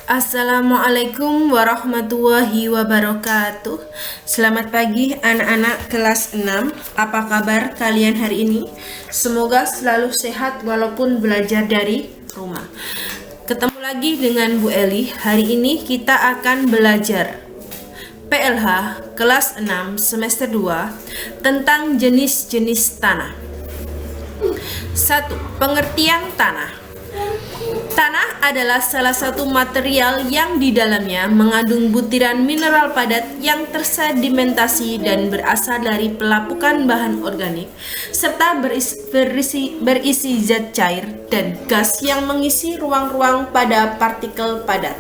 Assalamualaikum warahmatullahi wabarakatuh. Selamat pagi anak-anak kelas 6. Apa kabar kalian hari ini? Semoga selalu sehat walaupun belajar dari rumah. Ketemu lagi dengan Bu Eli. Hari ini kita akan belajar PLH kelas 6 semester 2 tentang jenis-jenis tanah. 1. Pengertian tanah. Tanah adalah salah satu material yang di dalamnya mengandung butiran mineral padat yang tersedimentasi dan berasal dari pelapukan bahan organik serta berisi zat cair dan gas yang mengisi ruang-ruang pada partikel padat.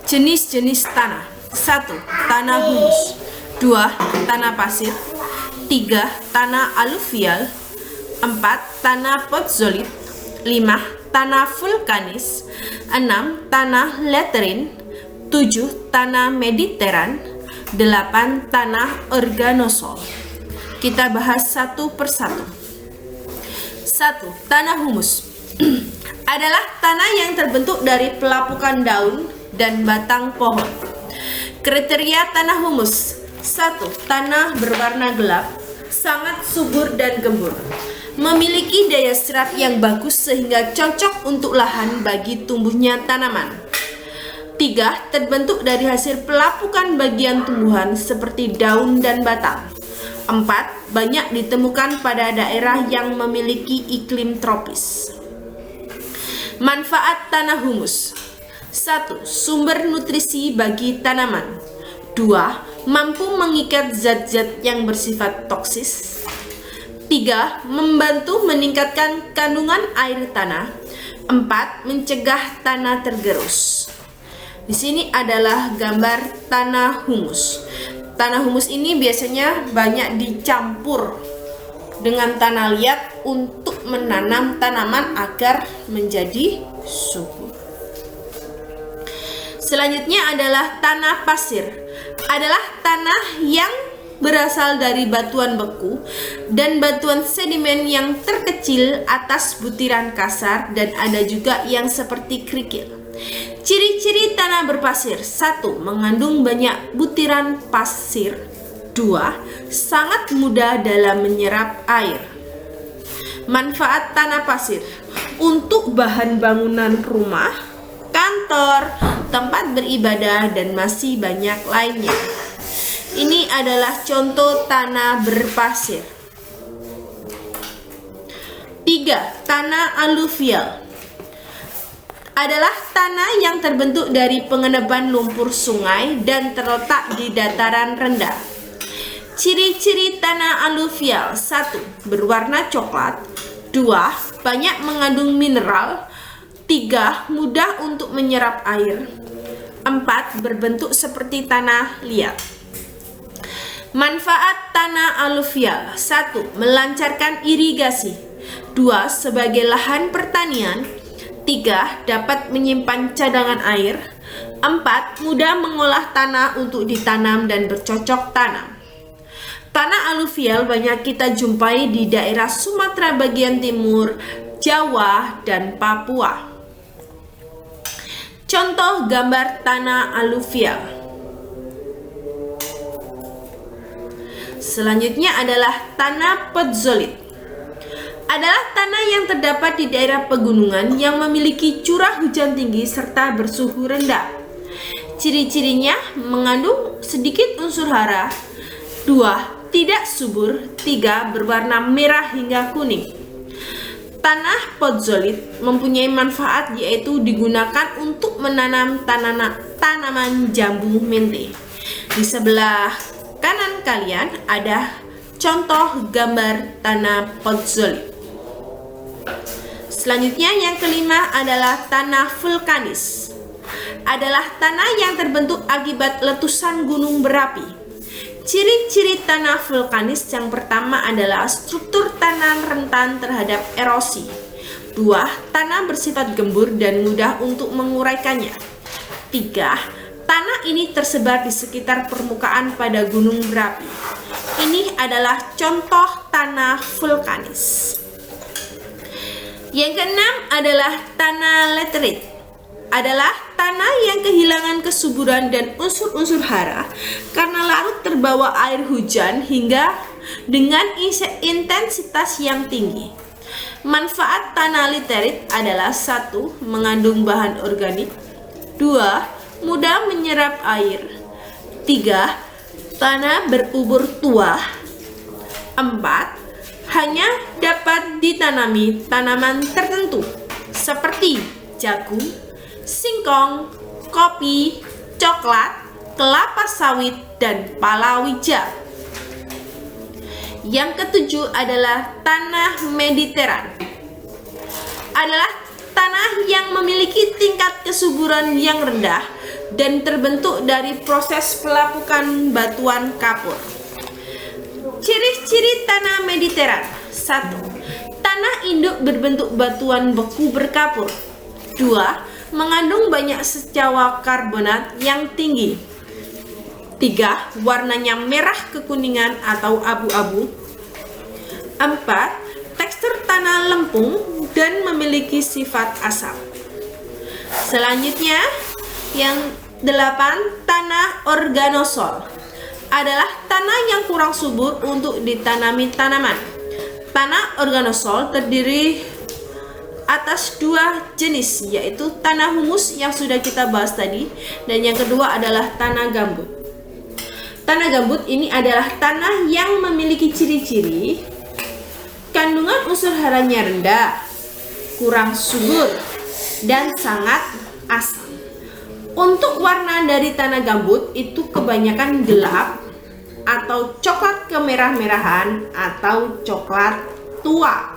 Jenis-jenis tanah. 1. Tanah humus. 2. Tanah pasir. 3. Tanah aluvial. 4. Tanah potzolit. 5. Tanah vulkanis. 6. Tanah laterin. 7. Tanah mediteran. 8. Tanah organosol. Kita bahas satu persatu. 1. Tanah humus adalah tanah yang terbentuk dari pelapukan daun dan batang pohon. Kriteria tanah humus. 1. Tanah berwarna gelap, sangat subur dan gembur, memiliki daya serap yang bagus sehingga cocok untuk lahan bagi tumbuhnya tanaman. 3. Terbentuk dari hasil pelapukan bagian tumbuhan seperti daun dan batang. 4. Banyak ditemukan pada daerah yang memiliki iklim tropis. Manfaat tanah humus. 1. Sumber nutrisi bagi tanaman. 2. Mampu mengikat zat-zat yang bersifat toksis. 3. Membantu meningkatkan kandungan air tanah. 4. Mencegah tanah tergerus. Di sini adalah gambar tanah humus. Tanah humus ini biasanya banyak dicampur dengan tanah liat untuk menanam tanaman agar menjadi subur. Selanjutnya adalah tanah pasir. Adalah tanah yang berasal dari batuan beku dan batuan sedimen yang terkecil atas butiran kasar, dan ada juga yang seperti kerikil. Ciri-ciri tanah berpasir. 1. Mengandung banyak butiran pasir. 2. Sangat mudah dalam menyerap air. Manfaat tanah pasir untuk bahan bangunan rumah, kantor, tempat beribadah, dan masih banyak lainnya. Ini adalah contoh tanah berpasir. 3. Tanah aluvial adalah tanah yang terbentuk dari pengendapan lumpur sungai dan terletak di dataran rendah. Ciri-ciri tanah aluvial. 1. Berwarna coklat. 2. Banyak mengandung mineral. 3. Mudah untuk menyerap air. 4. Berbentuk seperti tanah liat. Manfaat tanah aluvial. 1. Melancarkan irigasi. 2. Sebagai lahan pertanian. 3. Dapat menyimpan cadangan air. 4. Mudah mengolah tanah untuk ditanam dan bercocok tanam. Tanah aluvial banyak kita jumpai di daerah Sumatera bagian timur, Jawa, dan Papua. Contoh gambar tanah aluvial. Selanjutnya adalah tanah potzolit. Adalah tanah yang terdapat di daerah pegunungan yang memiliki curah hujan tinggi serta bersuhu rendah. Ciri-cirinya mengandung sedikit unsur hara. 2. Tidak subur. 3. Berwarna merah hingga kuning. Tanah potzolit mempunyai manfaat, yaitu digunakan untuk menanam tanaman jambu mente. Di sebelah kanan kalian ada contoh gambar tanah potzolit. Selanjutnya yang kelima adalah tanah vulkanis. Adalah tanah yang terbentuk akibat letusan gunung berapi. Ciri-ciri tanah vulkanis yang pertama adalah struktur tanah rentan terhadap erosi. 2. Tanah bersifat gembur dan mudah untuk menguraikannya. 3. Tanah ini tersebar di sekitar permukaan pada gunung berapi. Ini adalah contoh tanah vulkanis. Yang keenam adalah tanah laterit. adalah tanah yang kehilangan kesuburan dan unsur-unsur hara karena larut terbawa air hujan hingga dengan intensitas yang tinggi. Manfaat tanah literit adalah 1. Mengandung bahan organik, 2. Mudah menyerap air, 3. Tanah berubur tua, 4. Hanya dapat ditanami tanaman tertentu seperti jagung, singkong, kopi, coklat, kelapa sawit, dan palawija. Yang ketujuh adalah tanah Mediteran. Adalah tanah yang memiliki tingkat kesuburan yang rendah dan terbentuk dari proses pelapukan batuan kapur. Ciri-ciri tanah Mediteran. 1. Tanah induk berbentuk batuan beku berkapur. 2. Mengandung banyak senyawa karbonat yang tinggi. 3. Warnanya merah kekuningan atau abu-abu. 4. Tekstur tanah lempung dan memiliki sifat asam. Selanjutnya, yang 8, tanah organosol. Adalah tanah yang kurang subur untuk ditanami tanaman. Tanah organosol terdiri atas 2 jenis, yaitu tanah humus yang sudah kita bahas tadi, dan yang kedua adalah tanah gambut. Tanah gambut ini adalah tanah yang memiliki ciri-ciri kandungan unsur haranya rendah, kurang subur, dan sangat asam. Untuk warna dari tanah gambut itu kebanyakan gelap atau coklat kemerah-merahan atau coklat tua.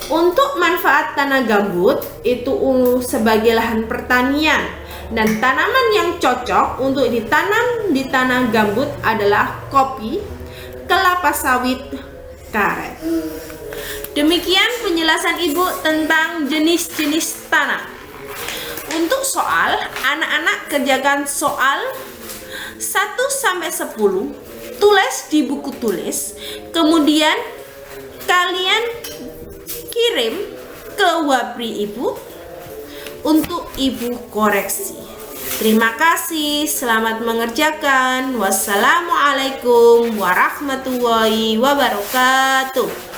Untuk manfaat tanah gambut itu sebagai lahan pertanian, dan tanaman yang cocok untuk ditanam di tanah gambut adalah kopi, kelapa sawit, karet. Demikian penjelasan Ibu tentang jenis-jenis tanah. Untuk soal, anak-anak kerjakan soal 1-10, tulis di buku tulis, kemudian kalian kirim ke Wapri Ibu untuk Ibu koreksi. Terima kasih, selamat mengerjakan. Wassalamualaikum warahmatullahi wabarakatuh.